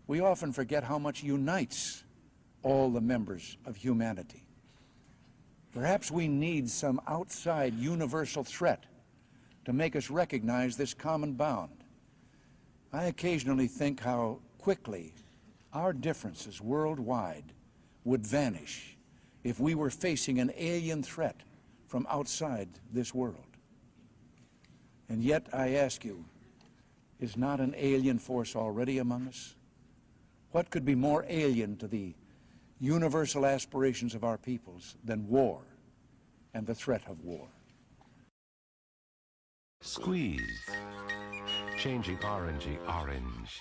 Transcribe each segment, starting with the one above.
we often forget how much unites all the members of humanity. Perhaps we need some outside universal threat to make us recognize this common bound. I occasionally think how quickly our differences worldwide would vanish if we were facing an alien threat from outside this world. And yet, I ask you, is not an alien force already among us? What could be more alien to the universal aspirations of our peoples than war and the threat of war? Squeeze. Changing orangey orange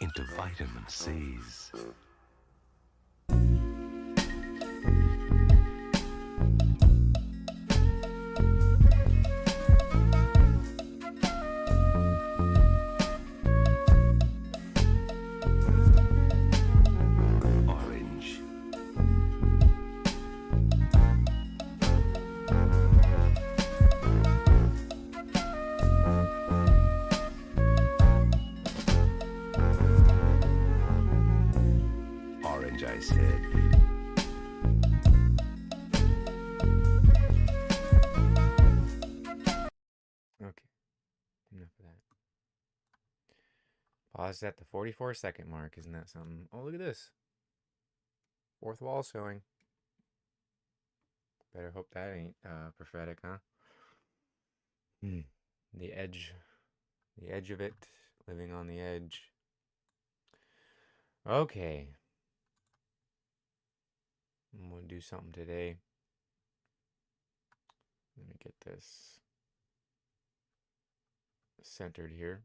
into vitamin C's. Orange. Orange, I said. Okay, enough of that. Pause at the 44-second mark. Isn't that something? Oh, look at this. Fourth wall showing. Better hope that ain't prophetic, huh? The edge of it, living on the edge. Okay. I'm gonna do something today. Let me get this centered here.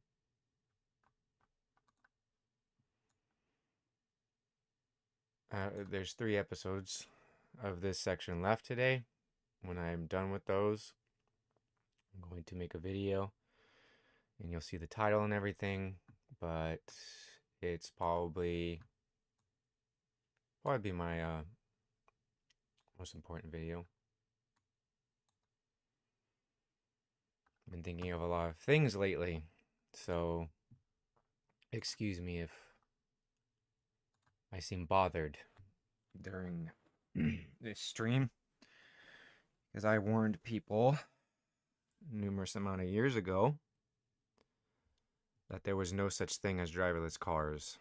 There's 3 episodes of this section left today. When I'm done with those, I'm going to make a video and you'll see the title and everything, but it's probably be my most important video. I've been thinking of a lot of things lately, so excuse me if I seem bothered during this stream, because I warned people numerous amount of years ago that there was no such thing as driverless cars.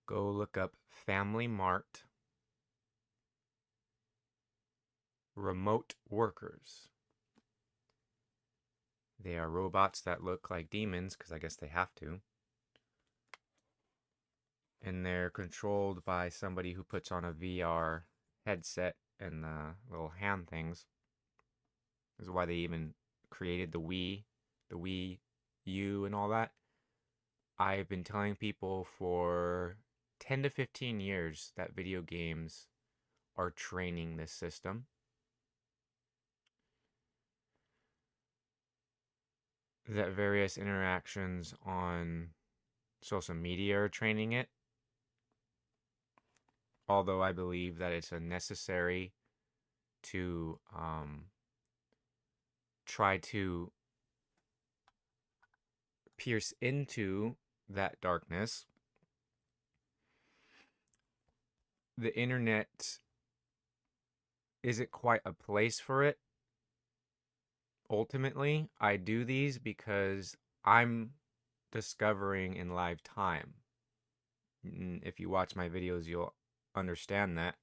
Go look up Family Mart remote workers. They are robots that look like demons, because I guess they have to. And they're controlled by somebody who puts on a VR headset and the little hand things. This is why they even created the Wii U and all that. I've been telling people for 10 to 15 years that video games are training this system. That various interactions on social media are training it. Although I believe that it's a necessary to try to pierce into that darkness. The internet isn't quite a place for it. Ultimately, I do these because I'm discovering in live time. If you watch my videos, you'll understand that.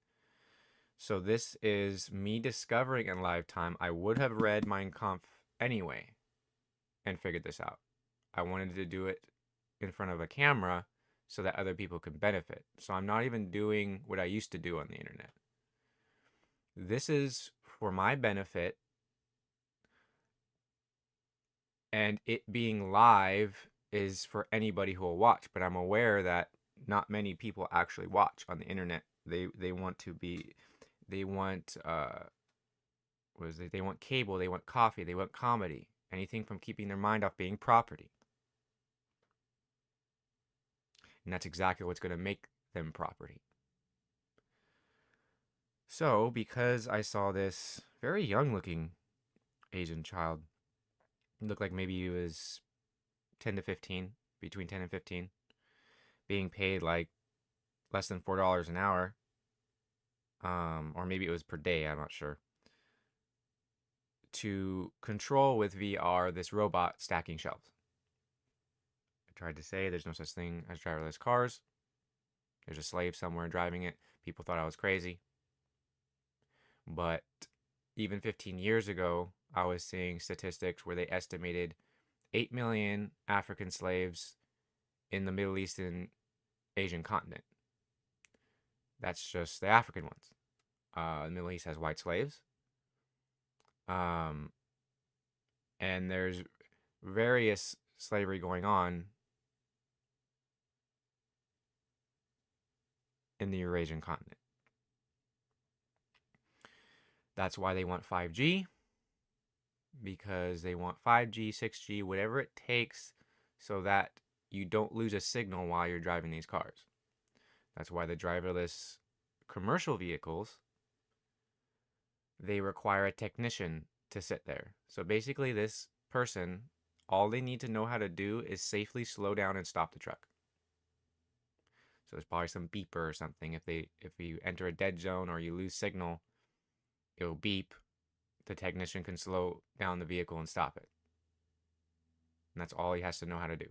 So this is me discovering in live time. I would have read Mein Kampf anyway and figured this out. I wanted to do it in front of a camera so that other people could benefit. So I'm not even doing what I used to do on the internet. This is for my benefit, and it being live is for anybody who will watch. But I'm aware that not many people actually watch on the internet. They want to be, they want they want cable, they want coffee, they want comedy, anything from keeping their mind off being property. And that's exactly what's going to make them property. So, because I saw this very young looking Asian child, it looked like maybe he was 10 to 15, between 10 and 15, being paid like less than $4 an hour, or maybe it was per day, I'm not sure, to control with VR this robot stacking shelves. I tried to say there's no such thing as driverless cars. There's a slave somewhere driving it. People thought I was crazy. But even 15 years ago, I was seeing statistics where they estimated 8 million African slaves in the Middle East and Asian continent. That's just the African ones. The Middle East has white slaves. And there's various slavery going on in the Eurasian continent. That's why they want 5G, because they want 5G, 6G, whatever it takes so that you don't lose a signal while you're driving these cars. That's why the driverless commercial vehicles, they require a technician to sit there. So basically this person, all they need to know how to do is safely slow down and stop the truck. So there's probably some beeper or something. If you enter a dead zone or you lose signal, it'll beep. The technician can slow down the vehicle and stop it. And that's all he has to know how to do.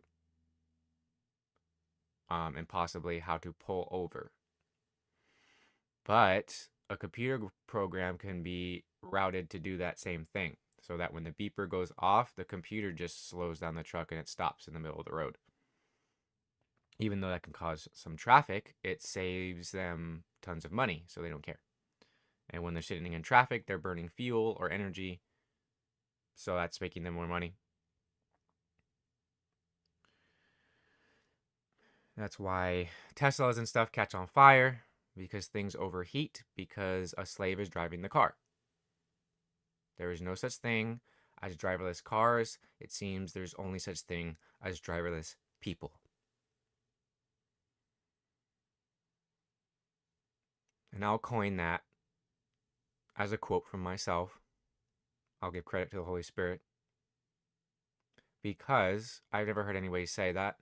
And possibly how to pull over. But a computer program can be routed to do that same thing, so that when the beeper goes off, the computer just slows down the truck and it stops in the middle of the road. Even though that can cause some traffic, it saves them tons of money, so they don't care. And when they're sitting in traffic, they're burning fuel or energy, so that's making them more money. That's why Teslas and stuff catch on fire, because things overheat because a slave is driving the car. There is no such thing as driverless cars. It seems there's only such thing as driverless people. And I'll coin that as a quote from myself. I'll give credit to the Holy Spirit, because I've never heard anybody say that.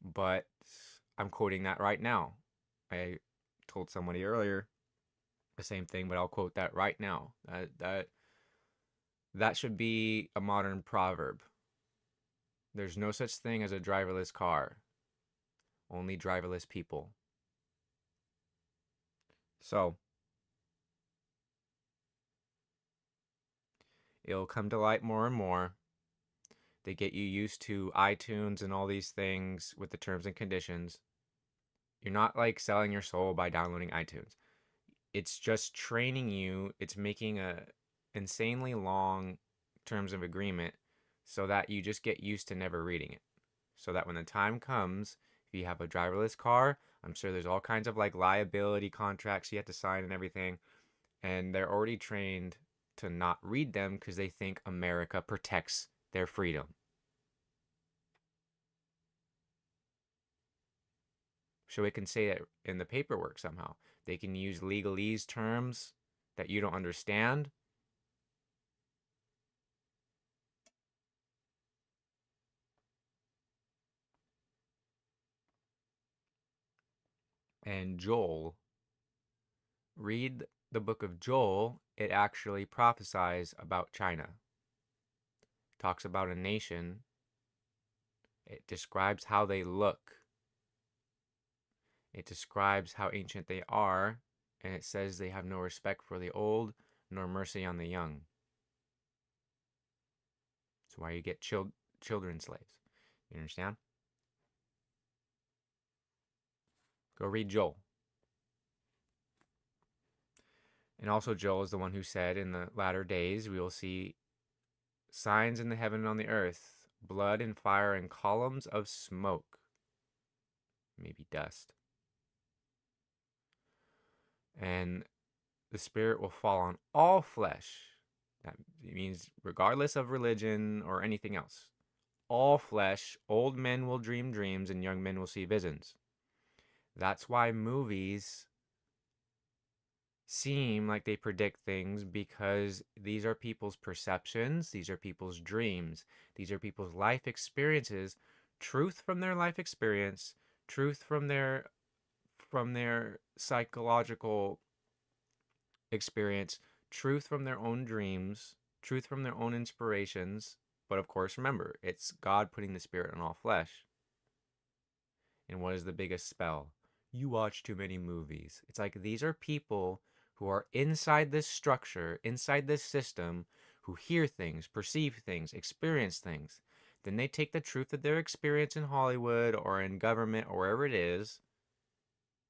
But I'm quoting that right now. I told somebody earlier the same thing, but I'll quote that right now. That should be a modern proverb. There's no such thing as a driverless car. Only driverless people. So, it'll come to light more and more. They get you used to iTunes and all these things with the terms and conditions. You're not like selling your soul by downloading iTunes. It's just training you. It's making a insanely long terms of agreement so that you just get used to never reading it. So that when the time comes, if you have a driverless car, I'm sure there's all kinds of like liability contracts you have to sign and everything. And they're already trained to not read them because they think America protects their freedom. So it can say that in the paperwork somehow. They can use legalese terms that you don't understand. And Joel, read the book of Joel. It actually prophesies about China. Talks about a nation. It describes how they look. It describes how ancient they are, and it says they have no respect for the old, nor mercy on the young. That's why you get children slaves. You understand? Go read Joel. And also Joel is the one who said, in the latter days we will see signs in the heaven and on the earth, blood and fire and columns of smoke. Maybe dust. And the Spirit will fall on all flesh. That means regardless of religion or anything else. All flesh, old men will dream dreams and young men will see visions. That's why movies seem like they predict things because these are people's perceptions, these are people's dreams, these are people's life experiences, truth from their life experience, truth from their psychological experience, truth from their own dreams, truth from their own inspirations. But of course, remember, it's God putting the Spirit on all flesh. And what is the biggest spell? You watch too many movies. It's like these are people who are inside this structure, inside this system, who hear things, perceive things, experience things. Then they take the truth of their experience in Hollywood or in government or wherever it is,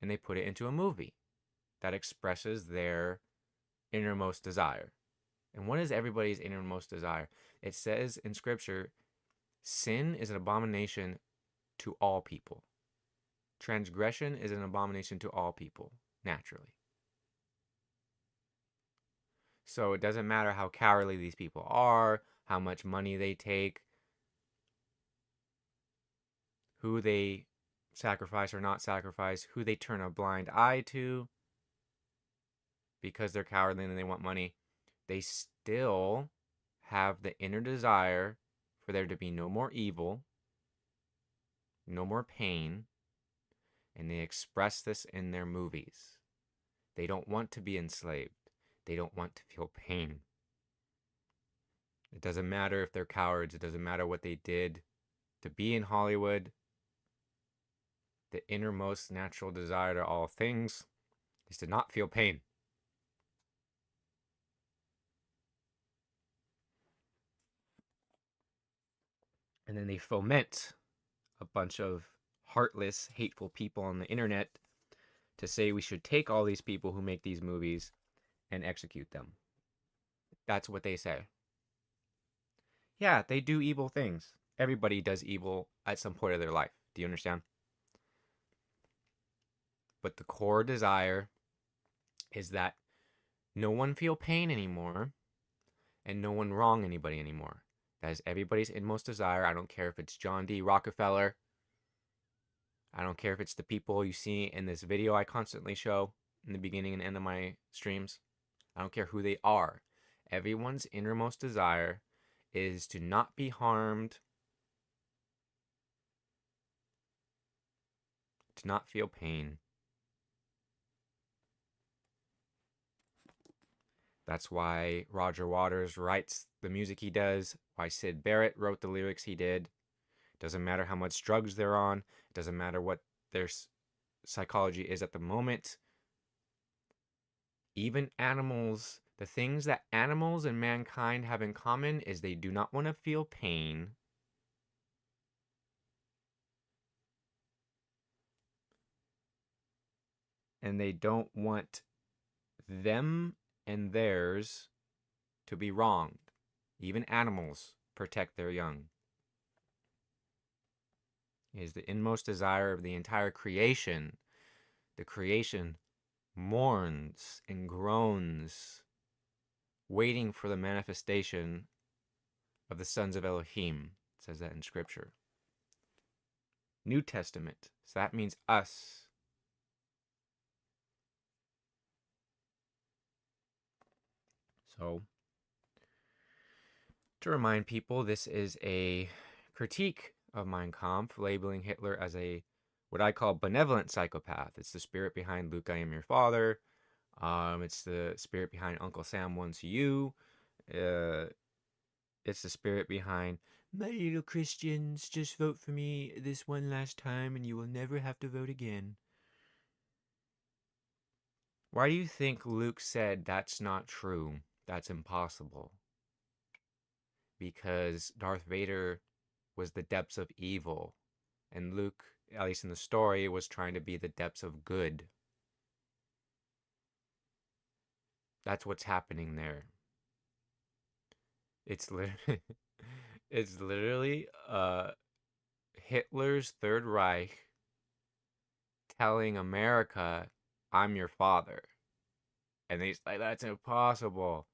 and they put it into a movie that expresses their innermost desire. And what is everybody's innermost desire? It says in Scripture, sin is an abomination to all people. Transgression is an abomination to all people, naturally. So it doesn't matter how cowardly these people are, how much money they take, who they sacrifice or not sacrifice, who they turn a blind eye to, because they're cowardly and they want money, they still have the inner desire for there to be no more evil, no more pain, and they express this in their movies. They don't want to be enslaved. They don't want to feel pain. It doesn't matter if they're cowards. It doesn't matter what they did to be in Hollywood. The innermost natural desire to all things is to not feel pain. And then they foment a bunch of heartless, hateful people on the internet to say we should take all these people who make these movies and execute them. That's what they say. Yeah, they do evil things. Everybody does evil at some point of their life. Do you understand? But the core desire is that no one feel pain anymore and no one wrong anybody anymore. That is everybody's inmost desire. I don't care if it's John D. Rockefeller. I don't care if it's the people you see in this video I constantly show in the beginning and end of my streams. I don't care who they are. Everyone's innermost desire is to not be harmed, to not feel pain. That's why Roger Waters writes the music he does, why Syd Barrett wrote the lyrics he did. Doesn't matter how much drugs they're on. It doesn't matter what their psychology is at the moment. Even animals, the things that animals and mankind have in common is they do not want to feel pain. And they don't want them and theirs to be wronged. Even animals protect their young. It is the inmost desire of the entire creation. The creation mourns and groans, waiting for the manifestation of the sons of Elohim. It says that in Scripture. New Testament. So that means us. So, to remind people, this is a critique of Mein Kampf, labeling Hitler as a what I call benevolent psychopath. It's the spirit behind Luke, I am your father. It's the spirit behind Uncle Sam wants you. It's the spirit behind my little Christians, just vote for me this one last time and you will never have to vote again. Why do you think Luke said that's not true? That's impossible. Because Darth Vader was the depths of evil, and Luke, at least in the story, was trying to be the depths of good. That's what's happening there. It's literally, it's literally Hitler's Third Reich telling America, I'm your father. And he's like, that's impossible.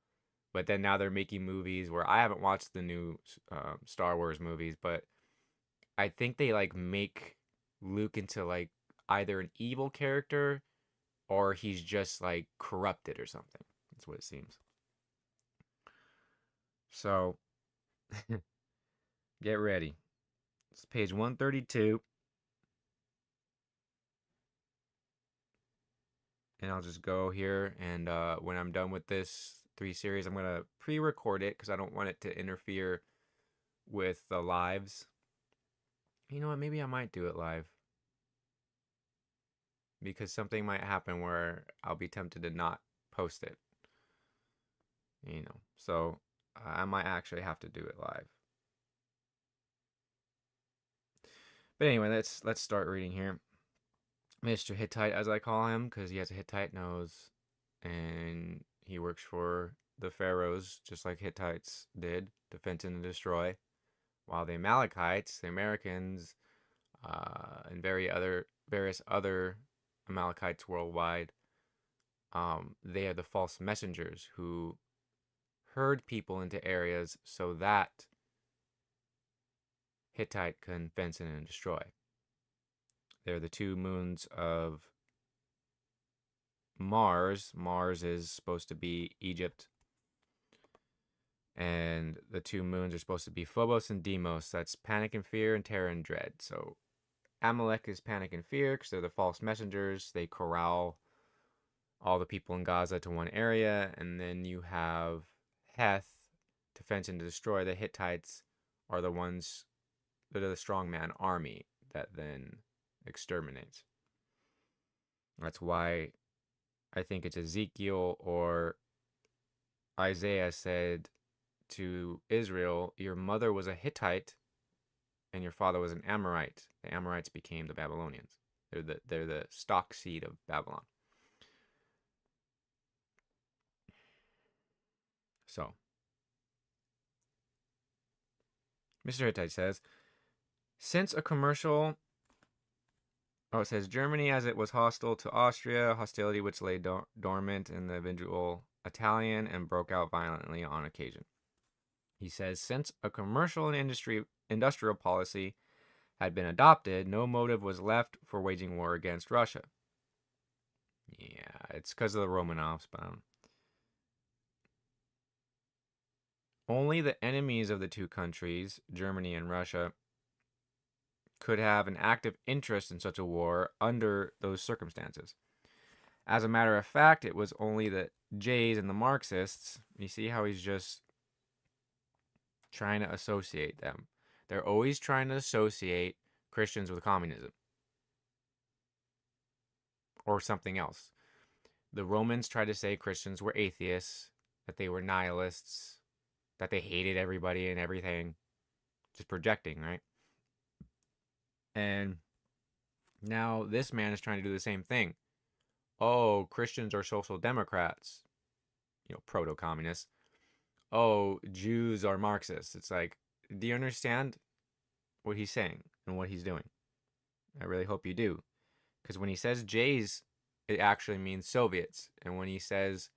But then now they're making movies where I haven't watched the new Star Wars movies, but I think they like make Luke into like either an evil character or he's just like corrupted or something. That's what it seems. So get ready. It's page 132. And I'll just go here, and when I'm done with this 3 series, I'm going to pre-record it because I don't want it to interfere with the lives. You know what? Maybe I might do it live. Because something might happen where I'll be tempted to not post it. You know, so I might actually have to do it live. But anyway, let's start reading here. Mr. Hittite, as I call him, because he has a Hittite nose, and he works for the pharaohs, just like Hittites did, to fence and destroy. While the Amalekites, the Americans, and various other Amalekites worldwide, they are the false messengers who herd people into areas so that Hittite can fence in and destroy. They're the 2 moons of Mars. Mars is supposed to be Egypt. And the 2 moons are supposed to be Phobos and Deimos. That's panic and fear and terror and dread. So Amalek is panic and fear because they're the false messengers. They corral all the people in Gaza to one area. And then you have Heth to fence and to destroy. The Hittites are the ones that are the strongman army that then exterminates. That's why I think it's Ezekiel or Isaiah said to Israel, your mother was a Hittite and your father was an Amorite. The Amorites became the Babylonians. They're the stock seed of Babylon. So Mr. Hittite says, since a commercial it says Germany, as it was hostile to Austria, hostility which lay dormant in the eventual Italian and broke out violently on occasion. He says, since a commercial and industrial policy had been adopted, no motive was left for waging war against Russia. Yeah, it's because of the Romanovs, but only the enemies of the 2 countries, Germany and Russia, could have an active interest in such a war under those circumstances. As a matter of fact, it was only the Jays and the Marxists. You see how he's just trying to associate them. They're always trying to associate Christians with communism or something else. The Romans tried to say Christians were atheists, that they were nihilists, that they hated everybody and everything. Just projecting, right? And now this man is trying to do the same thing. Oh, Christians are social democrats, proto-communists. Oh, Jews are Marxists. It's like, do you understand what he's saying and what he's doing? I really hope you do. Because when he says Jays, it actually means Soviets. And when he says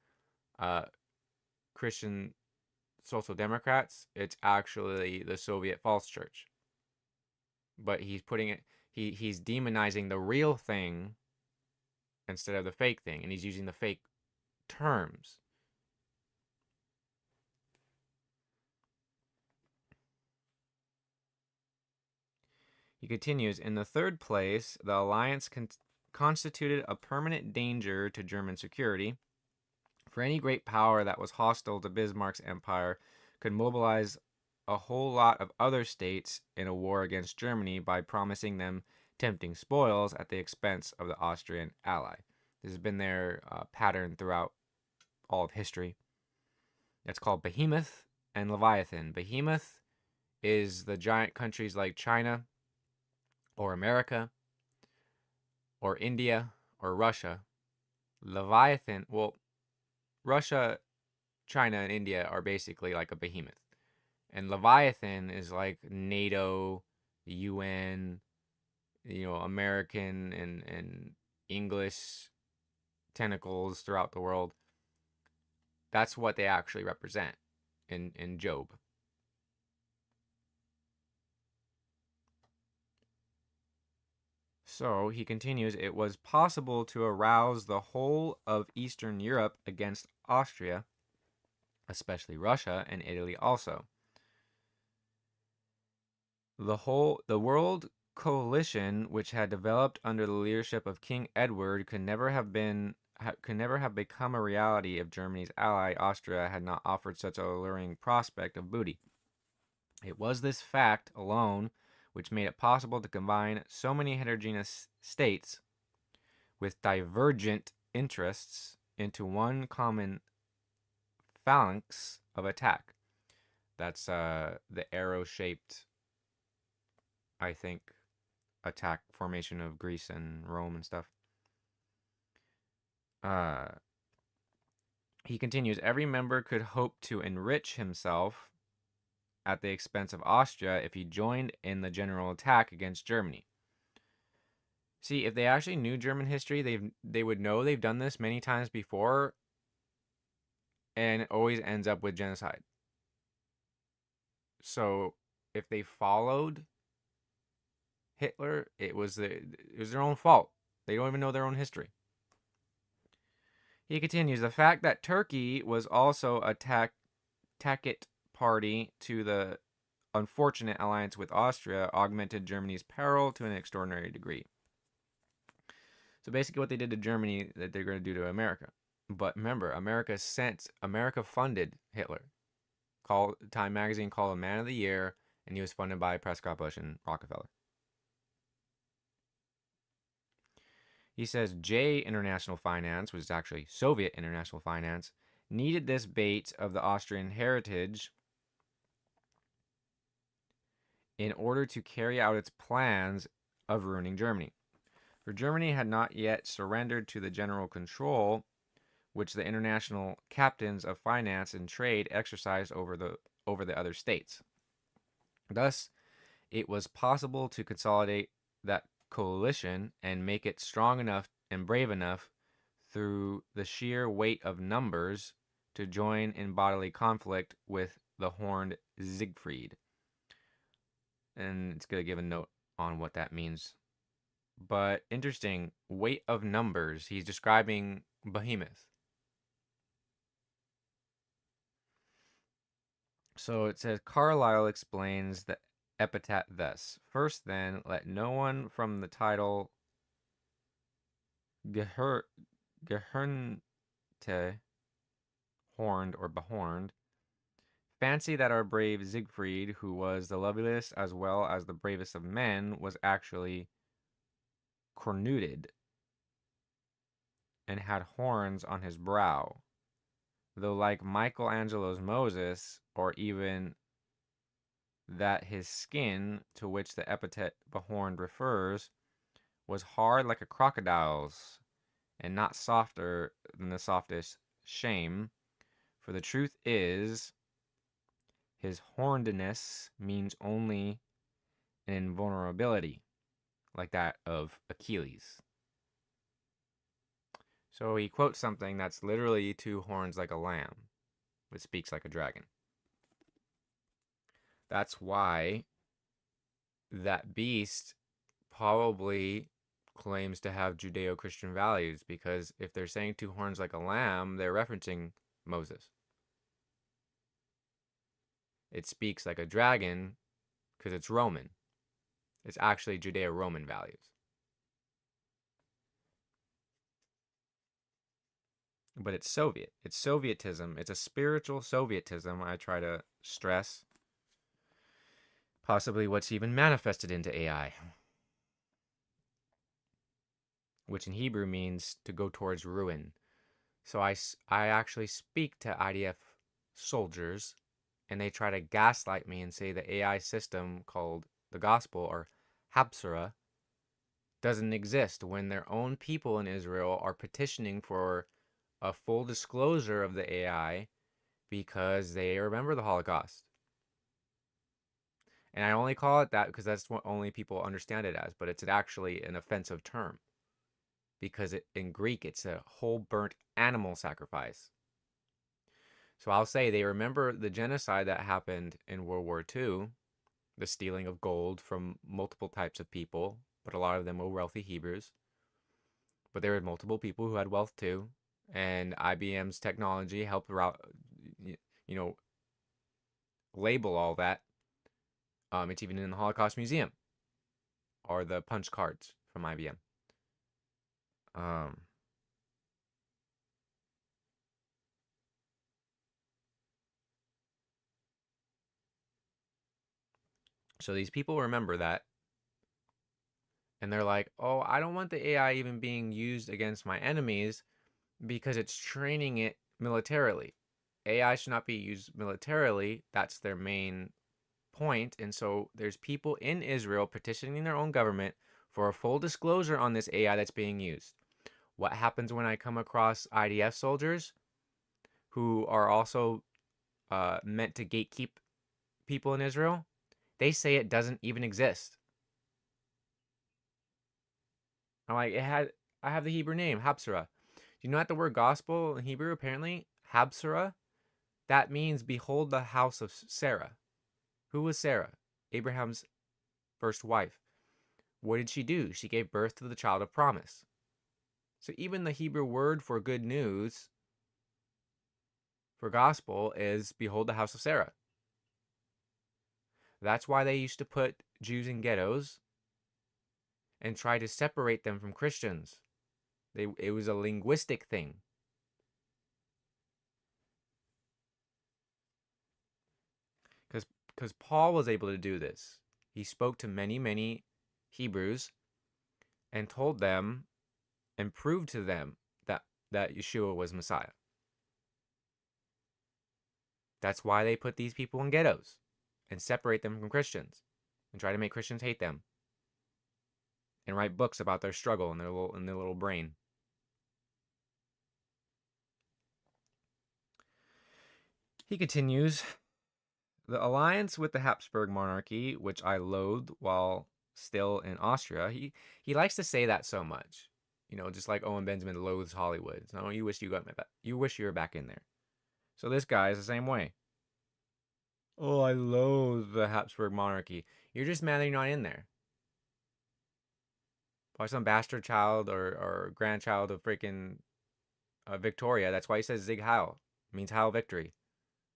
Christian social democrats, it's actually the Soviet false church. But he's putting it, he's demonizing the real thing instead of the fake thing. And he's using the fake terms. He continues, in the third place, the alliance constituted a permanent danger to German security, for any great power that was hostile to Bismarck's empire could mobilize a whole lot of other states in a war against Germany by promising them tempting spoils at the expense of the Austrian ally. This has been their pattern throughout all of history. It's called Behemoth and Leviathan. Behemoth is the giant countries like China, or America, or India, or Russia. Leviathan, well, Russia, China, and India are basically like a behemoth. And Leviathan is like NATO, UN, American and English tentacles throughout the world. That's what they actually represent in Job. So he continues, it was possible to arouse the whole of Eastern Europe against Austria, especially Russia and Italy also. The world coalition, which had developed under the leadership of King Edward, could never have become a reality if Germany's ally Austria had not offered such a alluring prospect of booty. It was this fact alone which made it possible to combine so many heterogeneous states with divergent interests into one common phalanx of attack. That's the arrow-shaped, I think, attack formation of Greece and Rome and stuff. He continues, every member could hope to enrich himself at the expense of Austria if he joined in the general attack against Germany. See, if they actually knew German history, they would know they've done this many times before, and it always ends up with genocide. So if they followed Hitler, it was their own fault. They don't even know their own history. He continues, the fact that Turkey was also a tacit party to the unfortunate alliance with Austria augmented Germany's peril to an extraordinary degree. So basically what they did to Germany, that they're going to do to America. But remember, America funded Hitler. Time magazine called him Man of the Year, and he was funded by Prescott Bush and Rockefeller. He says J International Finance, which is actually Soviet International Finance, needed this bait of the Austrian heritage in order to carry out its plans of ruining Germany. For Germany had not yet surrendered to the general control which the international captains of finance and trade exercised over the other states. Thus, it was possible to consolidate that coalition and make it strong enough and brave enough through the sheer weight of numbers to join in bodily conflict with the horned Siegfried. And it's going to give a note on what that means. But interesting, weight of numbers. He's describing Behemoth. So it says, Carlyle explains the epithet thus. First, then, let no one from the title Gehörnte, horned or behorned, fancy that our brave Siegfried, who was the loveliest as well as the bravest of men, was actually cornuted and had horns on his brow, though like Michelangelo's Moses, or even that his skin, to which the epithet behorned refers, was hard like a crocodile's, and not softer than the softest shame. For the truth is, his hornedness means only an invulnerability, like that of Achilles. So he quotes something that's literally two horns like a lamb, which speaks like a dragon. That's why that beast probably claims to have Judeo-Christian values, because if they're saying two horns like a lamb, they're referencing Moses. It speaks like a dragon because it's Roman. It's actually Judeo-Roman values. But it's Soviet. It's Sovietism. It's a spiritual Sovietism, I try to stress. Possibly what's even manifested into AI. Which in Hebrew means to go towards ruin. So I actually speak to IDF soldiers, and they try to gaslight me and say the AI system called the gospel, or Hapsara, doesn't exist, when their own people in Israel are petitioning for a full disclosure of the AI because they remember the Holocaust. And I only call it that because that's what only people understand it as, but it's actually an offensive term. Because in Greek, it's a whole burnt animal sacrifice. So I'll say they remember the genocide that happened in World War II, the stealing of gold from multiple types of people, but a lot of them were wealthy Hebrews. But there were multiple people who had wealth too, and IBM's technology helped label all that. It's even in the Holocaust Museum, or the punch cards from IBM. So these people remember that, and they're like, oh, I don't want the AI even being used against my enemies because it's training it militarily. AI should not be used militarily. That's their main point. And so there's people in Israel petitioning their own government for a full disclosure on this AI that's being used. What happens when I come across IDF soldiers who are also meant to gatekeep people in Israel? They say it doesn't even exist. I'm like, I have the Hebrew name, Habsara. Do you know that the word gospel in Hebrew, apparently, Habsara, that means behold the house of Sarah. Who was Sarah? Abraham's first wife. What did she do? She gave birth to the child of promise. So even the Hebrew word for good news, for gospel, is behold the house of Sarah. That's why they used to put Jews in ghettos and try to separate them from Christians. It was a linguistic thing. Because Paul was able to do this. He spoke to many, many Hebrews and told them and proved to them that Yeshua was Messiah. That's why they put these people in ghettos and separate them from Christians and try to make Christians hate them and write books about their struggle in their little brain. He continues, the alliance with the Habsburg monarchy, which I loathed while still in Austria. He likes to say that so much. Just like Owen Benjamin loathes Hollywood. So you wish you were back in there. So this guy is the same way. Oh, I loathe the Habsburg monarchy. You're just mad that you're not in there. Or some bastard child or grandchild of freaking Victoria. That's why he says Sieg Heil. It means Heil victory.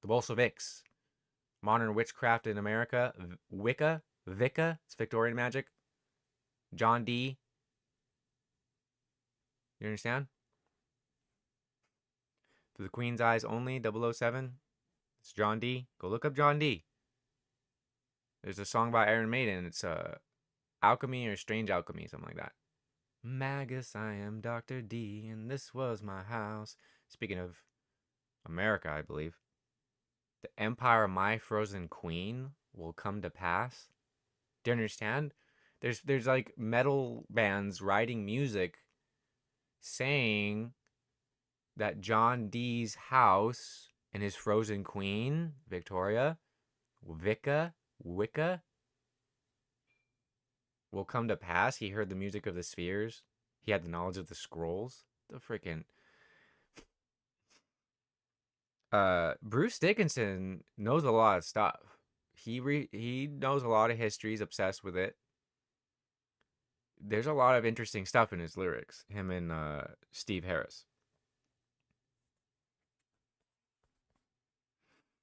The Bolsheviks. Modern witchcraft in America. Wicca. It's Victorian magic. John Dee. You understand? For the Queen's Eyes Only, 007. It's John Dee. Go look up John Dee. There's a song by Iron Maiden. It's Alchemy or Strange Alchemy, something like that. Magus, I am Dr. D, and this was my house. Speaking of America, I believe. The empire of my frozen queen will come to pass. Do you understand? There's like metal bands writing music saying that John Dee's house and his frozen queen, Victoria, Wicca, will come to pass. He heard the music of the spheres. He had the knowledge of the scrolls. The freaking Bruce Dickinson knows a lot of stuff. He knows a lot of history. He's obsessed with it. There's a lot of interesting stuff in his lyrics. Him and Steve Harris.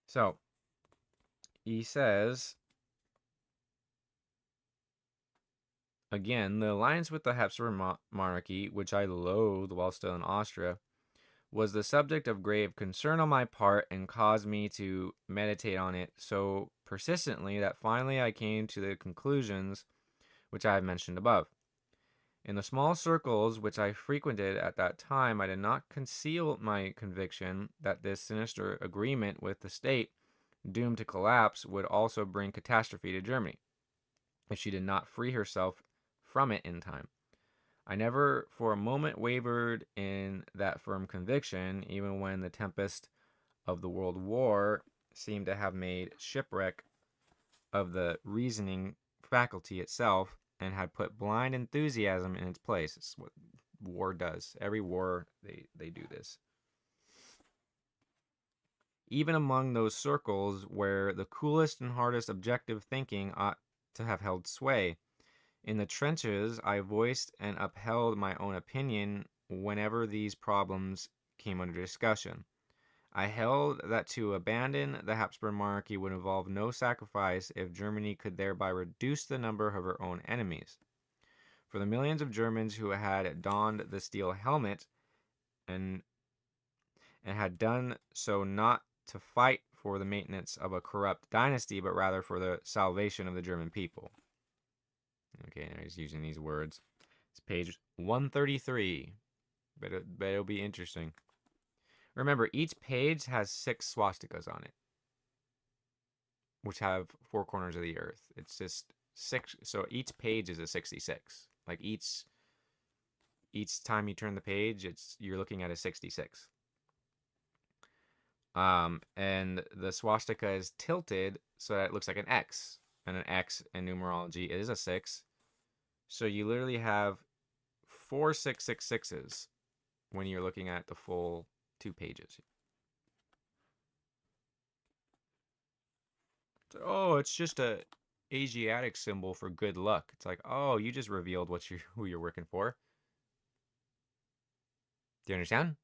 So he says, again, the alliance with the Habsburg monarchy, which I loathed while still in Austria, was the subject of grave concern on my part and caused me to meditate on it so persistently that finally I came to the conclusions which I have mentioned above. In the small circles which I frequented at that time, I did not conceal my conviction that this sinister agreement with the state, doomed to collapse, would also bring catastrophe to Germany, if she did not free herself from it in time. I never for a moment wavered in that firm conviction, even when the tempest of the World War seemed to have made shipwreck of the reasoning faculty itself and had put blind enthusiasm in its place. It's what war does. Every war, they do this. Even among those circles where the coolest and hardest objective thinking ought to have held sway, In the trenches, I voiced and upheld my own opinion whenever these problems came under discussion. I held that to abandon the Habsburg monarchy would involve no sacrifice if Germany could thereby reduce the number of her own enemies. For the millions of Germans who had donned the steel helmet and had done so not to fight for the maintenance of a corrupt dynasty, but rather for the salvation of the German people. Okay, now he's using these words. It's page 133. Bet it'll be interesting. Remember, each page has 6 swastikas on it, which have 4 corners of the earth. It's just 6. So each page is a 66. Like each time you turn the page, you're looking at a 66. And the swastika is tilted so that it looks like an X. And an X in numerology is a 6. So you literally have 4 666s when you're looking at the full 2 pages. So, oh, it's just a Asiatic symbol for good luck. It's like, oh, you just revealed who you're working for. Do you understand?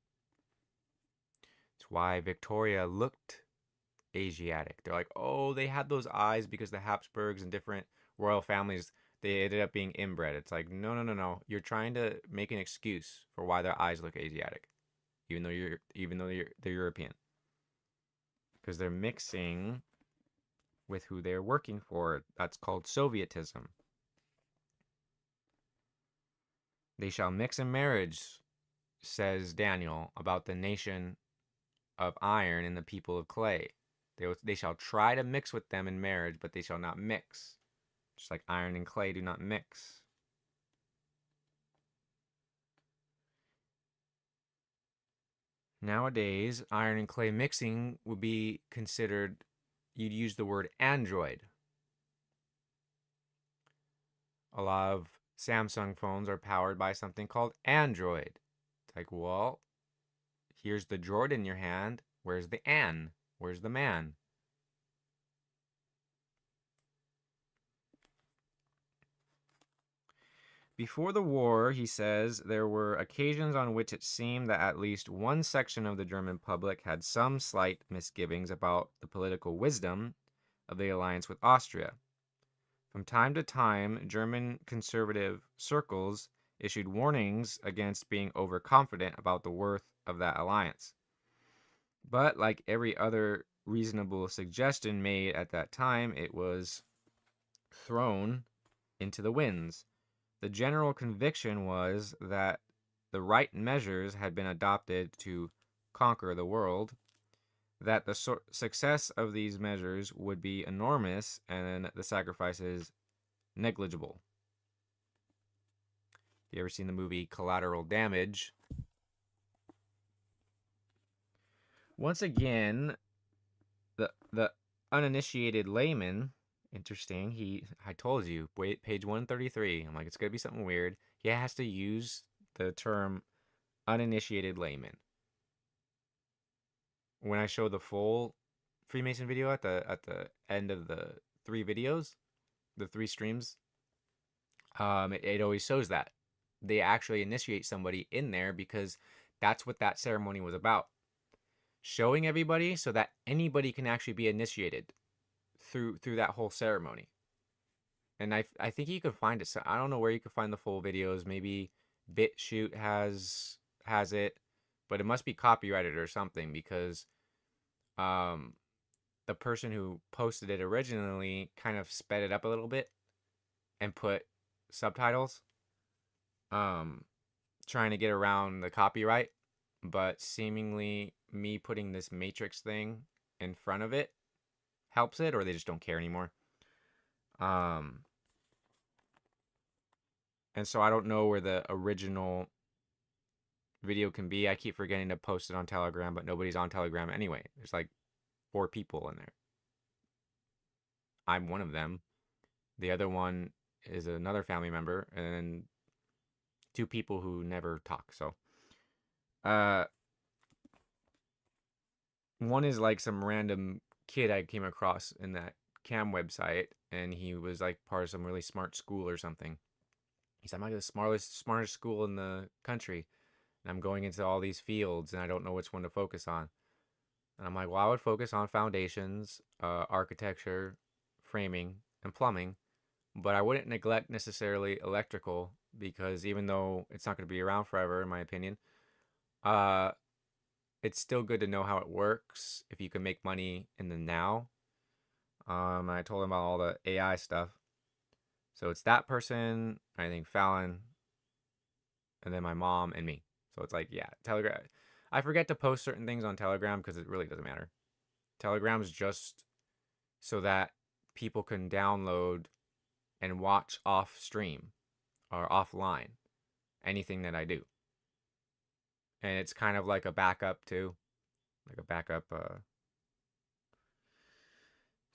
It's why Victoria looked Asiatic. They're like, oh, they had those eyes because the Habsburgs and different royal families, they ended up being inbred. It's like, no. You're trying to make an excuse for why their eyes look Asiatic, even though they're European, because they're mixing with who they're working for. That's called Sovietism. They shall mix in marriage, says Daniel, about the nation of iron and the people of clay. They shall try to mix with them in marriage, but they shall not mix. Just like iron and clay do not mix. Nowadays, iron and clay mixing would be considered, you'd use the word android. A lot of Samsung phones are powered by something called Android. It's like, well, here's the droid in your hand. Where's the An? Where's the man? Before the war, he says, there were occasions on which it seemed that at least one section of the German public had some slight misgivings about the political wisdom of the alliance with Austria. From time to time, German conservative circles issued warnings against being overconfident about the worth of that alliance. But like every other reasonable suggestion made at that time, it was thrown into the winds. The general conviction was that the right measures had been adopted to conquer the world, that the success of these measures would be enormous, and the sacrifices negligible. Have you ever seen the movie Collateral Damage? Once again, the uninitiated layman, interesting, I told you, wait, page 133. I'm like, it's going to be something weird. He has to use the term uninitiated layman. When I show the full Freemason video at the end of the 3 videos, the 3 streams, it always shows that. They actually initiate somebody in there because that's what that ceremony was about. Showing everybody so that anybody can actually be initiated through that whole ceremony. And I think you can find it. So I don't know where you can find the full videos. Maybe BitChute has it, but it must be copyrighted or something, because the person who posted it originally kind of sped it up a little bit and put subtitles, trying to get around the copyright. But seemingly me putting this matrix thing in front of it helps it, or they just don't care anymore. And so I don't know where the original video can be. I keep forgetting to post it on Telegram, but nobody's on Telegram anyway. There's like 4 people in there. I'm one of them. The other one is another family member, and then 2 people who never talk. So one is like some random kid I came across in that cam website, and he was like part of some really smart school or something. He said, I'm like the smartest school in the country. And I'm going into all these fields and I don't know which one to focus on. And I'm like, well, I would focus on foundations, architecture, framing, and plumbing. But I wouldn't neglect necessarily electrical because even though it's not going to be around forever, in my opinion, uh, it's still good to know how it works if you can make money in the now. I told him about all the AI stuff. So it's that person, I think Fallon, and then my mom and me. So it's like, yeah, Telegram. I forget to post certain things on Telegram because it really doesn't matter. Telegram's just so that people can download and watch off stream or offline anything that I do. And it's kind of like a backup too. Like a backup.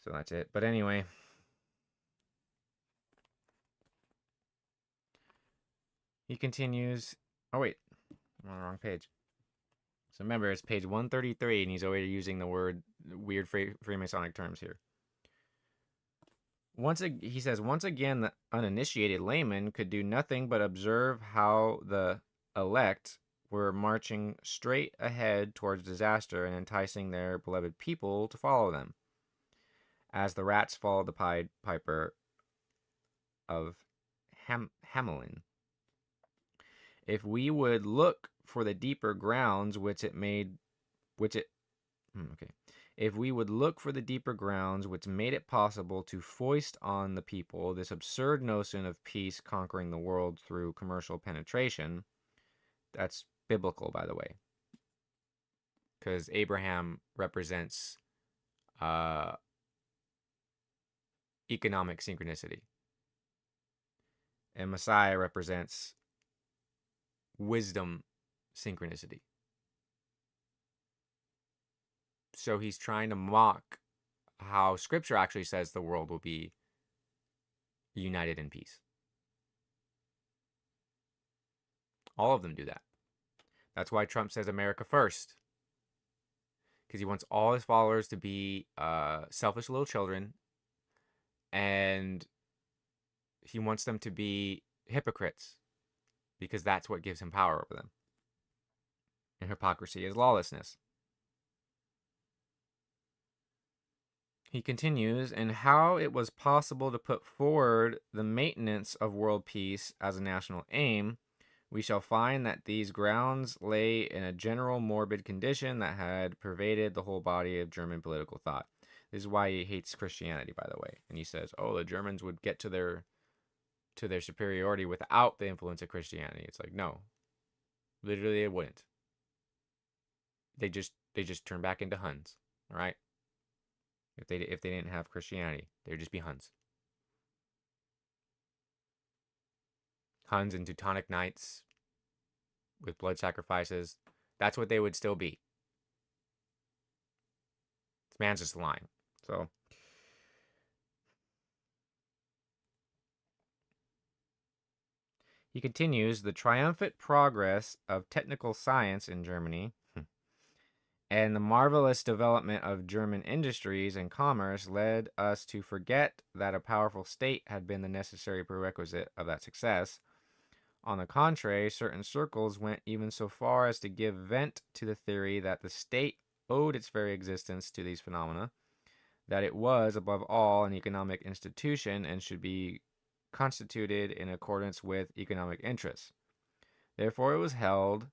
So that's it. But anyway. He continues. Oh, wait. I'm on the wrong page. So remember, it's page 133, and he's already using the word weird Freemasonic terms here. He says, once again, the uninitiated layman could do nothing but observe how the elect were marching straight ahead towards disaster and enticing their beloved people to follow them, as the rats followed the Pied Piper of Hamelin. If we would look for the deeper grounds if we would look for the deeper grounds which made it possible to foist on the people this absurd notion of peace conquering the world through commercial penetration, that's biblical, by the way, because Abraham represents economic synchronicity, and Messiah represents wisdom synchronicity. So he's trying to mock how scripture actually says the world will be united in peace. All of them do that. That's why Trump says America first. Because he wants all his followers to be selfish little children. And he wants them to be hypocrites. Because that's what gives him power over them. And hypocrisy is lawlessness. He continues, and how it was possible to put forward the maintenance of world peace as a national aim, we shall find that these grounds lay in a general morbid condition that had pervaded the whole body of German political thought. This is why he hates Christianity, by the way. And he says, oh, the Germans would get to their superiority without the influence of Christianity. It's like, no. Literally, it wouldn't. They just turn back into Huns, all right? If they didn't have Christianity, they would just be Huns. Huns and Teutonic Knights with blood sacrifices. That's what they would still be. This man's just lying. So he continues, the triumphant progress of technical science in Germany and the marvelous development of German industries and commerce led us to forget that a powerful state had been the necessary prerequisite of that success. On the contrary, certain circles went even so far as to give vent to the theory that the state owed its very existence to these phenomena, that it was, above all, an economic institution and should be constituted in accordance with economic interests. Therefore, it was held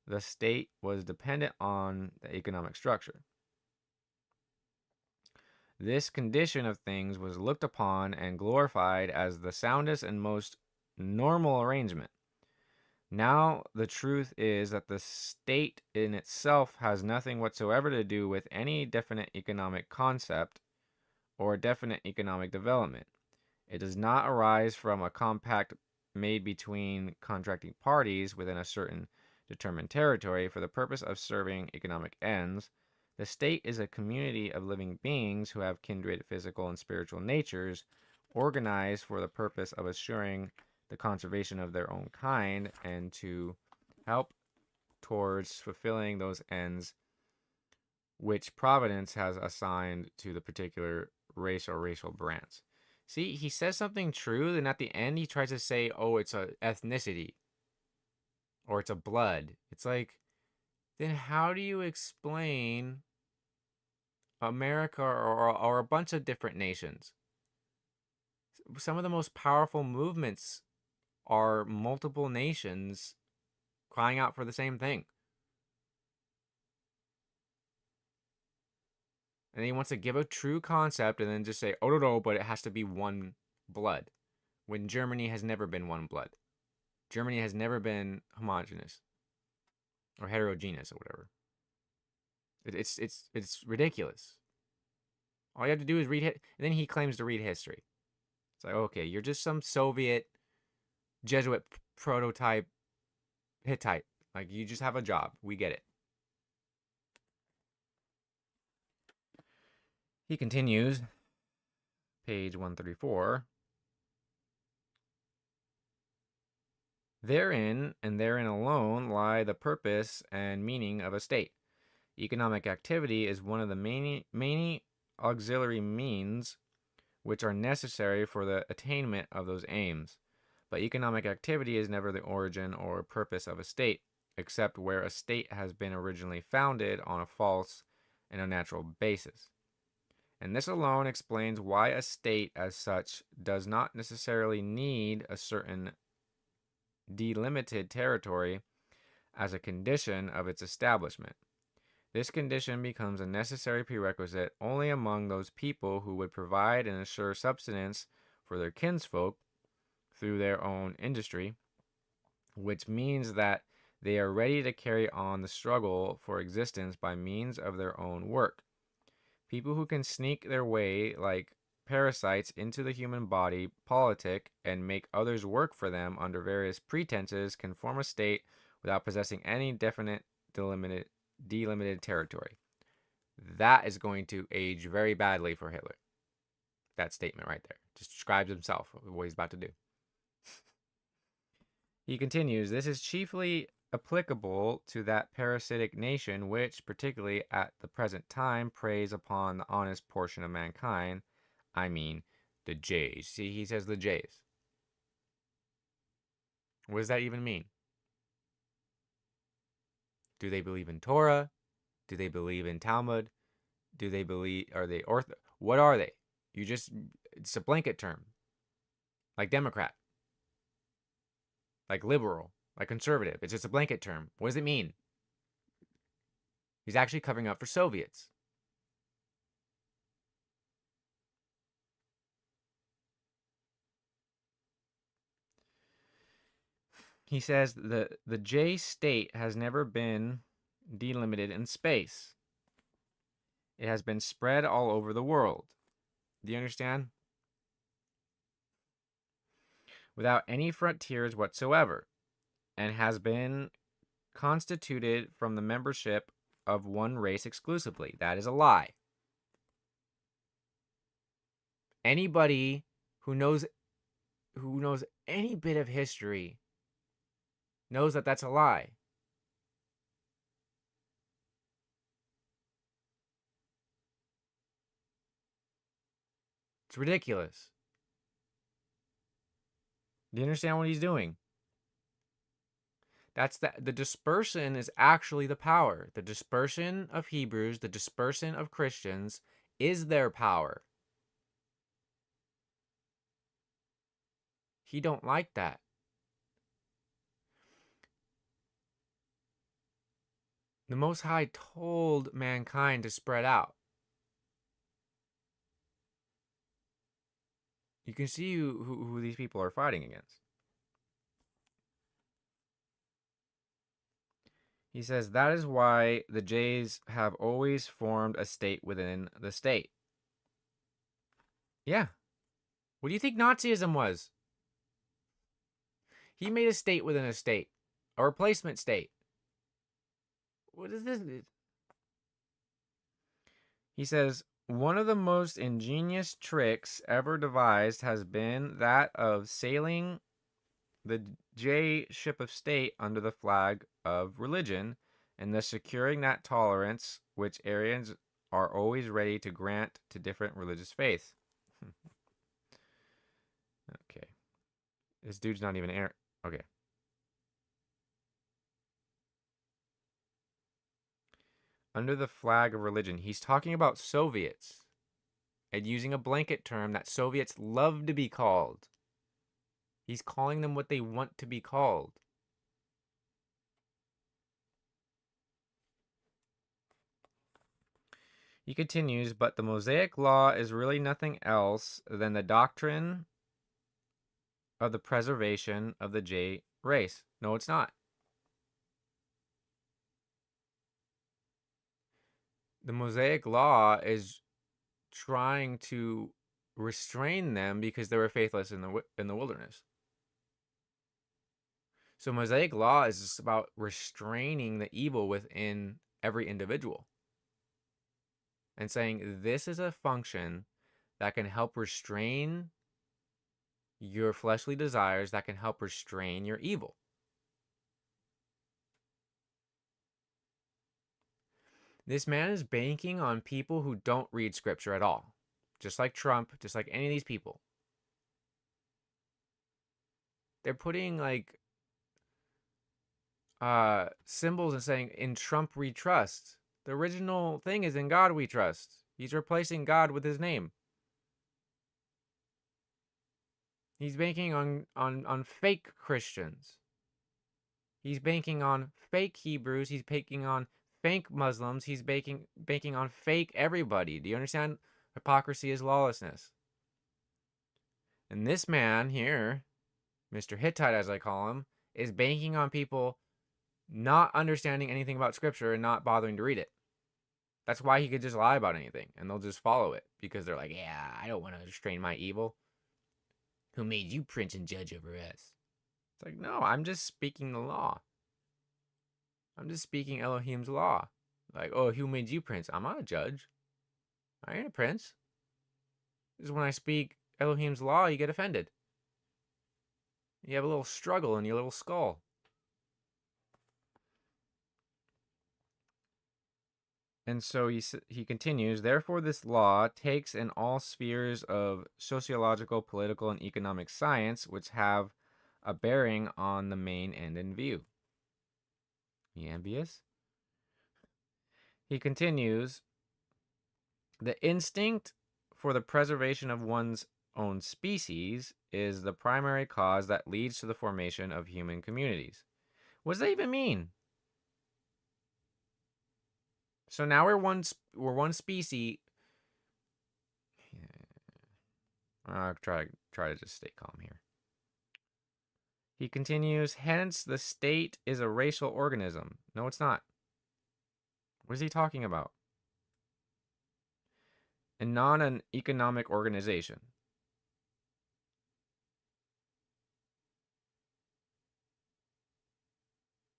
the state was dependent on the economic structure. This condition of things was looked upon and glorified as the soundest and most normal arrangement. Now, the truth is that the state in itself has nothing whatsoever to do with any definite economic concept or definite economic development. It does not arise from a compact made between contracting parties within a certain determined territory for the purpose of serving economic ends. The state is a community of living beings who have kindred physical and spiritual natures, organized for the purpose of assuring the conservation of their own kind and to help towards fulfilling those ends which Providence has assigned to the particular race or racial branch. See, he says something true, and at the end he tries to say, oh, it's a ethnicity or it's a blood. It's like, then how do you explain America or a bunch of different nations? Some of the most powerful movements are multiple nations crying out for the same thing. And he wants to give a true concept and then just say, oh, no, but it has to be one blood. When Germany has never been one blood. Germany has never been homogenous or heterogeneous or whatever. It's ridiculous. All you have to do is read it. And then he claims to read history. It's like, okay, you're just some Soviet Jesuit prototype Hittite. Like, you just have a job. We get it. He continues, page 134. Therein, and therein alone, lie the purpose and meaning of a state. Economic activity is one of the many auxiliary means which are necessary for the attainment of those aims. But economic activity is never the origin or purpose of a state, except where a state has been originally founded on a false and unnatural basis. And this alone explains why a state as such does not necessarily need a certain delimited territory as a condition of its establishment. This condition becomes a necessary prerequisite only among those people who would provide and assure subsistence for their kinsfolk through their own industry, which means that they are ready to carry on the struggle for existence by means of their own work. People who can sneak their way like parasites into the human body politic and make others work for them under various pretenses can form a state without possessing any definite delimited territory. That is going to age very badly for Hitler. That statement right there just describes himself, what he's about to do. He continues, this is chiefly applicable to that parasitic nation which, particularly at the present time, preys upon the honest portion of mankind. I mean, the Jays. See, he says the Jays. What does that even mean? Do they believe in Torah? Do they believe in Talmud? Do they believe, are they what are they? It's a blanket term. Like Democrat. Like liberal. Like conservative. It's just a blanket term. What does it mean? He's actually covering up for Soviets. He says the J state has never been delimited in space. It has been spread all over the world. Do you understand? Without any frontiers whatsoever, and has been constituted from the membership of one race exclusively. That is a lie. Anybody who knows any bit of history knows that that's a lie. It's ridiculous. Do you understand what he's doing? The dispersion is actually the power. The dispersion of Hebrews, the dispersion of Christians is their power. He don't like that. The Most High told mankind to spread out. You can see who these people are fighting against. He says, that is why the Jays have always formed a state within the state. Yeah. What do you think Nazism was? He made a state within a state. A replacement state. What is this? He says, one of the most ingenious tricks ever devised has been that of sailing the J ship of state under the flag of religion, and thus securing that tolerance which Aryans are always ready to grant to different religious faiths. Okay. This dude's not even air. Okay. Under the flag of religion. He's talking about Soviets and using a blanket term that Soviets love to be called. He's calling them what they want to be called. He continues, but the Mosaic Law is really nothing else than the doctrine of the preservation of the J race. No, it's not. The Mosaic Law is trying to restrain them because they were faithless in the wilderness. So Mosaic Law is just about restraining the evil within every individual and saying this is a function that can help restrain your fleshly desires, that can help restrain your evil. This man is banking on people who don't read scripture at all. Just like Trump, just like any of these people. They're putting like symbols and saying, in Trump we trust. The original thing is in God we trust. He's replacing God with his name. He's banking on fake Christians. He's banking on fake Hebrews. He's banking on fake Muslims. He's banking on fake everybody. Do you understand? Hypocrisy is lawlessness. And this man here, Mr. Hittite as I call him, is banking on people not understanding anything about scripture and not bothering to read it. That's why he could just lie about anything and they'll just follow it because they're like, yeah, I don't want to restrain my evil. Who made you prince and judge over us? It's like, no, I'm just speaking the law. I'm just speaking Elohim's law. Like, oh, who made you prince? I'm not a judge. I ain't a prince. Because when I speak Elohim's law, you get offended. You have a little struggle in your little skull. And so he continues, therefore this law takes in all spheres of sociological, political, and economic science which have a bearing on the main end in view. You envious? He continues, the instinct for the preservation of one's own species is the primary cause that leads to the formation of human communities. What does that even mean? So now we're one species. I'll try to just stay calm here. He continues, hence the state is a racial organism. No, it's not. What is he talking about? And not an economic organization.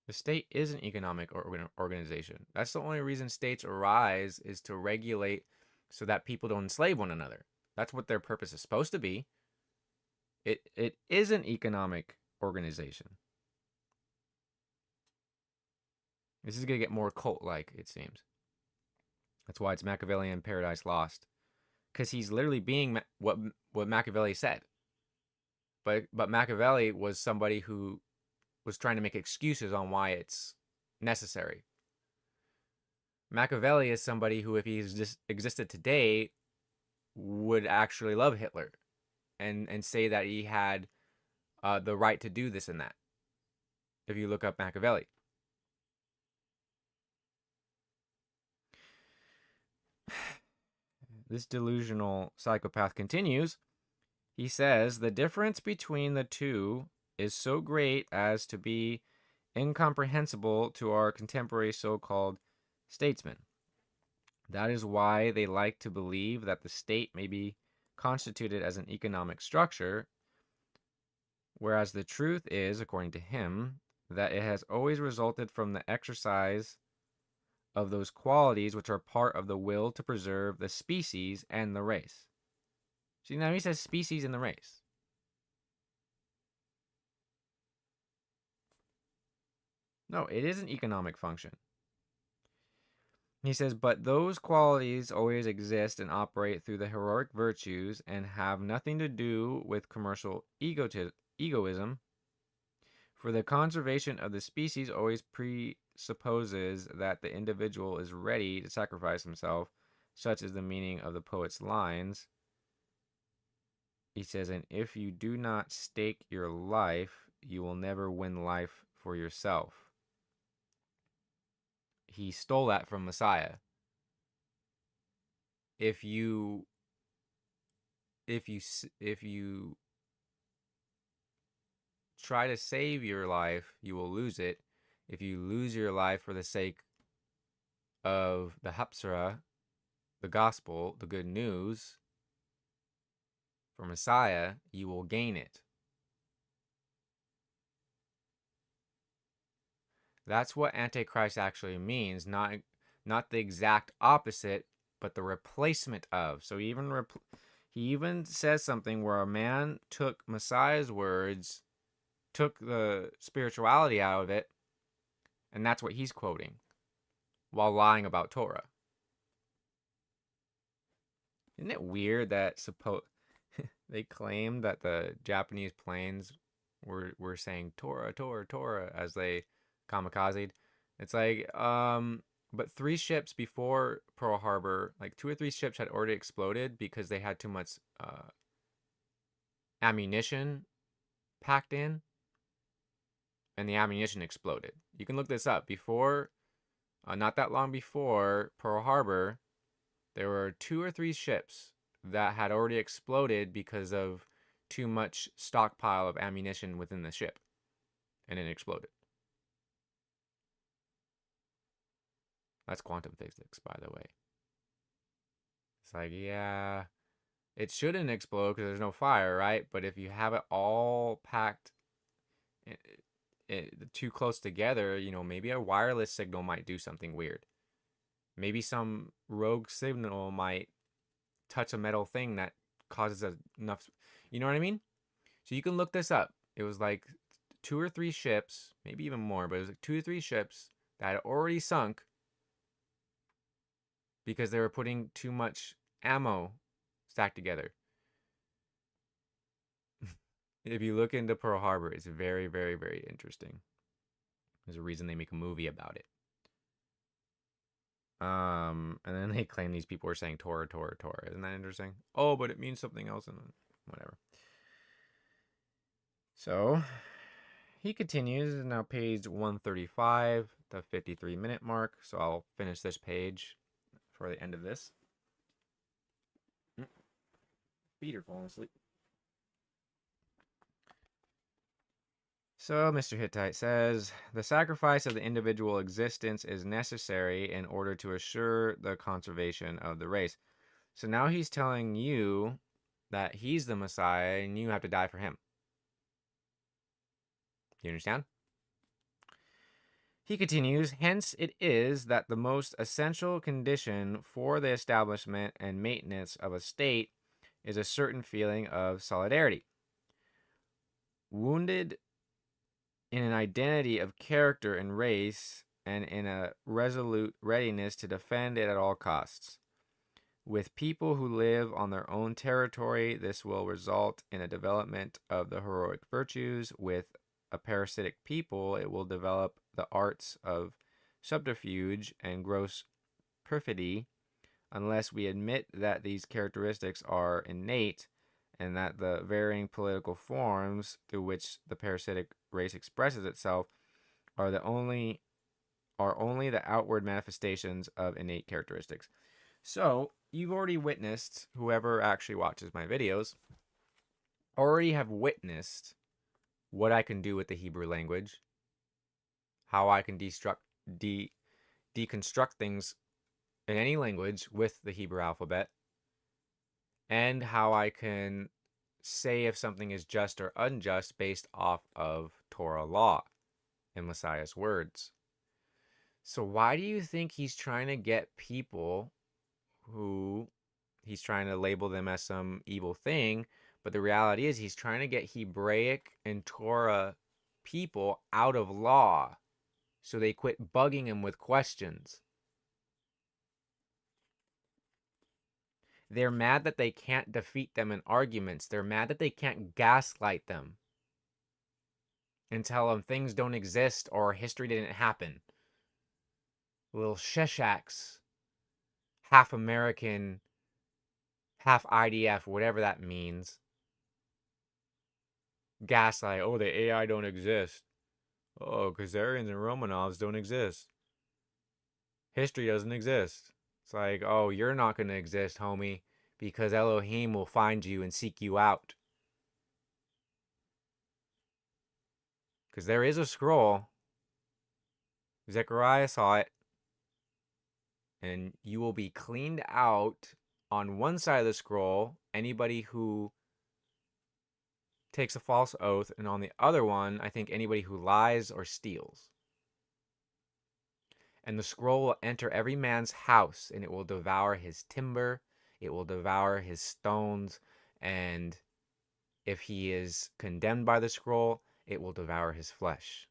The state is an economic organization. That's the only reason states arise, is to regulate so that people don't enslave one another. That's what their purpose is supposed to be. It is an economic organization. This is going to get more cult-like, it seems. That's why it's Machiavellian Paradise Lost. Because he's literally being what Machiavelli said. But Machiavelli was somebody who was trying to make excuses on why it's necessary. Machiavelli is somebody who, if he just existed today, would actually love Hitler and say that he had the right to do this and that. If you look up Machiavelli. This delusional psychopath continues. He says, the difference between the two is so great as to be incomprehensible to our contemporary so-called statesmen. That is why they like to believe that the state may be constituted as an economic structure, whereas the truth is, according to him, that it has always resulted from the exercise of those qualities which are part of the will to preserve the species and the race. See, now he says species and the race. No, it is an economic function. He says, but those qualities always exist and operate through the heroic virtues and have nothing to do with commercial egoism. For the conservation of the species always presupposes that the individual is ready to sacrifice himself. Such is the meaning of the poet's lines. He says, and if you do not stake your life, you will never win life for yourself. He stole that from Messiah. If you try to save your life, you will lose it. If you lose your life for the sake of the hapsara, the gospel, the good news, for Messiah, you will gain it. That's what Antichrist actually means, not the exact opposite, but the replacement of. So he even says something where a man took Messiah's words, took the spirituality out of it, and that's what he's quoting, while lying about Torah. Isn't it weird that they claim that the Japanese planes were saying Torah, Torah, Torah as they kamikazed? It's like, but 3 ships before Pearl Harbor, like 2 or 3 ships had already exploded because they had too much ammunition packed in, and the ammunition exploded. You can look this up. Before, not that long before Pearl Harbor, there were 2 or 3 ships that had already exploded because of too much stockpile of ammunition within the ship, and it exploded. That's quantum physics, by the way. It's like, yeah, it shouldn't explode because there's no fire, right? But if you have it all packed too close together, maybe a wireless signal might do something weird. Maybe some rogue signal might touch a metal thing that causes enough, you know what I mean? So you can look this up. It was like 2 or 3 ships, maybe even more, but it was like 2 or 3 ships that had already sunk because they were putting too much ammo stacked together. If you look into Pearl Harbor, it's very, very, very interesting. There's a reason they make a movie about it. And then they claim these people are saying Torah, Torah, Torah. Isn't that interesting? Oh, but it means something else, and whatever. So he continues. Now page 135, the 53-minute mark. So I'll finish this page for the end of this. Peter falling asleep. So Mr. Hittite says, the sacrifice of the individual existence is necessary in order to assure the conservation of the race. So now he's telling you that he's the Messiah and you have to die for him. You understand? He continues, hence it is that the most essential condition for the establishment and maintenance of a state is a certain feeling of solidarity. Wounded in an identity of character and race, and in a resolute readiness to defend it at all costs. With people who live on their own territory, this will result in a development of the heroic virtues. With a parasitic people, it will develop the arts of subterfuge and gross perfidy, unless we admit that these characteristics are innate and that the varying political forms through which the parasitic race expresses itself are only the outward manifestations of innate characteristics. So you've already witnessed, whoever actually watches my videos, already have witnessed what I can do with the Hebrew language, how I can deconstruct things in any language with the Hebrew alphabet, and how I can say if something is just or unjust based off of Torah law and Messiah's words. So why do you think he's trying to get people who he's trying to label them as some evil thing, but the reality is he's trying to get Hebraic and Torah people out of law so they quit bugging him with questions? They're mad that they can't defeat them in arguments. They're mad that they can't gaslight them and tell them things don't exist or history didn't happen. Little Sheshaks, half American, half IDF, whatever that means. Gaslight, oh, the AI don't exist. Oh, Khazarians and Romanovs don't exist. History doesn't exist. It's like, oh, you're not going to exist, homie, because Elohim will find you and seek you out. Because there is a scroll. Zechariah saw it. And you will be cleaned out on one side of the scroll, anybody who takes a false oath, and on the other one, I think anybody who lies or steals. And the scroll will enter every man's house, and it will devour his timber, it will devour his stones, and if he is condemned by the scroll, it will devour his flesh.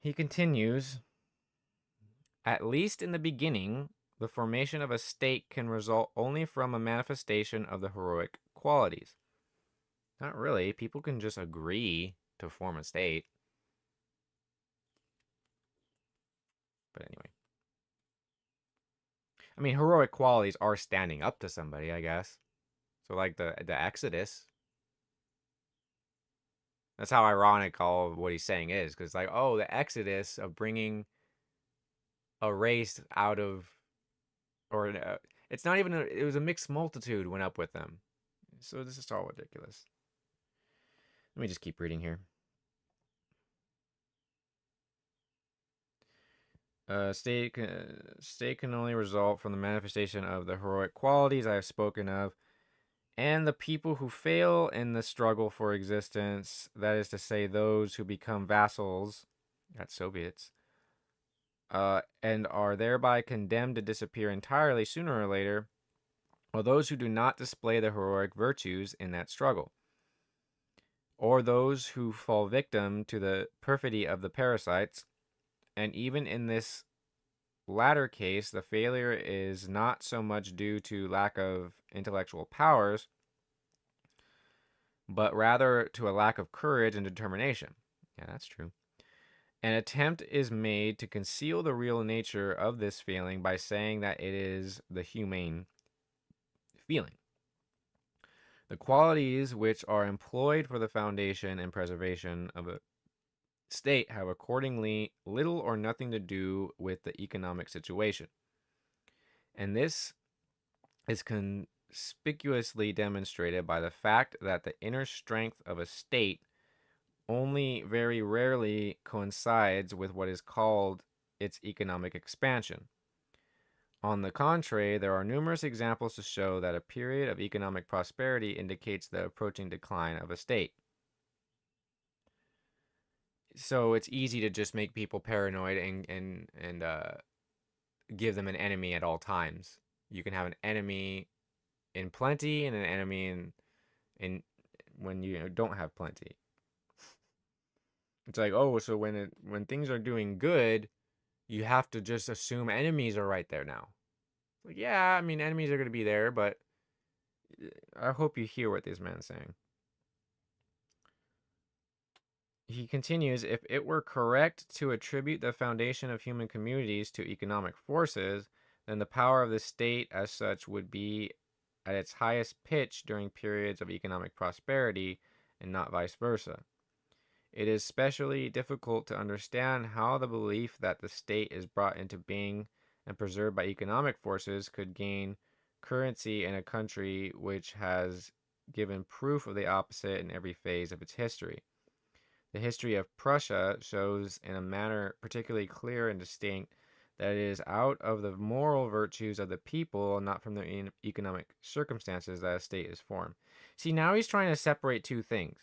He continues, at least in the beginning, the formation of a state can result only from a manifestation of the heroic qualities. Not really. People can just agree to form a state. But anyway. I mean, heroic qualities are standing up to somebody, I guess. So like the Exodus. That's how ironic all of what he's saying is. Because like, oh, the Exodus of bringing a race out of... Or it's not even... it was a mixed multitude went up with them. So this is all ridiculous. Let me just keep reading here. State can only result from the manifestation of the heroic qualities I have spoken of, and the people who fail in the struggle for existence, that is to say, those who become vassals, that's Soviets, and are thereby condemned to disappear entirely sooner or later, or those who do not display the heroic virtues in that struggle, or those who fall victim to the perfidy of the parasites. And even in this latter case, the failure is not so much due to lack of intellectual powers, but rather to a lack of courage and determination. Yeah, that's true. An attempt is made to conceal the real nature of this failing by saying that it is the humane feeling. The qualities which are employed for the foundation and preservation of a state have accordingly little or nothing to do with the economic situation. And this is conspicuously demonstrated by the fact that the inner strength of a state only very rarely coincides with what is called its economic expansion. On the contrary, there are numerous examples to show that a period of economic prosperity indicates the approaching decline of a state. So it's easy to just make people paranoid and give them an enemy at all times. You can have an enemy in plenty and an enemy in when you don't have plenty. It's like, oh, so when things are doing good, you have to just assume enemies are right there now. Like, yeah, I mean, enemies are going to be there, but I hope you hear what this man's saying. He continues, if it were correct to attribute the foundation of human communities to economic forces, then the power of the state as such would be at its highest pitch during periods of economic prosperity and not vice versa. It is especially difficult to understand how the belief that the state is brought into being and preserved by economic forces could gain currency in a country which has given proof of the opposite in every phase of its history. The history of Prussia shows in a manner particularly clear and distinct that it is out of the moral virtues of the people, not from their economic circumstances, that a state is formed. See, now he's trying to separate two things.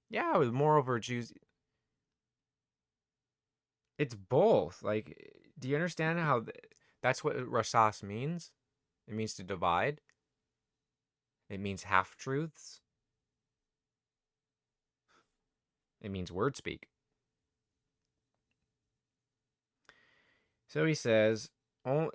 Yeah, with moral virtues, it's both. Like, do you understand how that's what Rasas means? It means to divide. It means half-truths. It means word speak. So he says,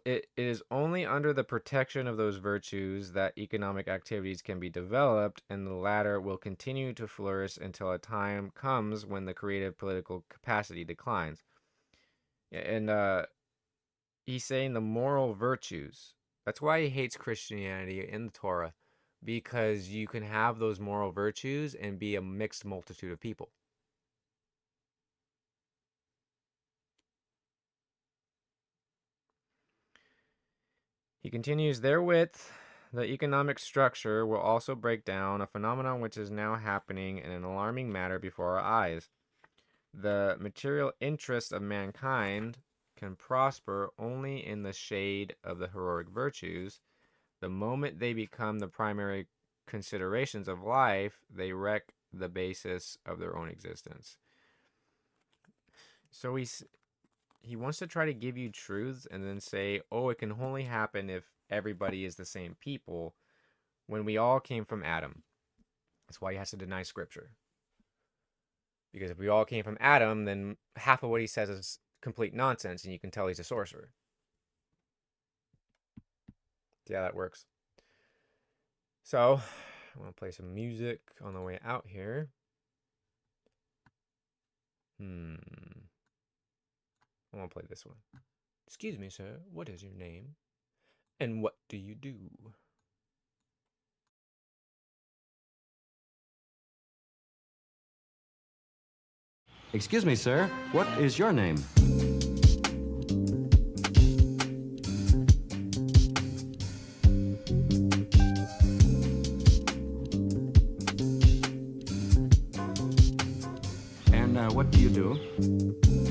it is only under the protection of those virtues that economic activities can be developed, and the latter will continue to flourish until a time comes when the creative political capacity declines. And he's saying the moral virtues. That's why he hates Christianity in the Torah, because you can have those moral virtues and be a mixed multitude of people. He continues, therewith, the economic structure will also break down, a phenomenon which is now happening in an alarming manner before our eyes. The material interests of mankind can prosper only in the shade of the heroic virtues. The moment they become the primary considerations of life, they wreck the basis of their own existence. So he wants to try to give you truths and then say, oh, it can only happen if everybody is the same people, when we all came from Adam. That's why he has to deny scripture. Because if we all came from Adam, then half of what he says is complete nonsense, and you can tell he's a sorcerer. See how that works? So, I'm going to play some music on the way out here. I want to play this one. Excuse me, sir. What is your name? And what do you do? Excuse me, sir. What is your name? And what do you do?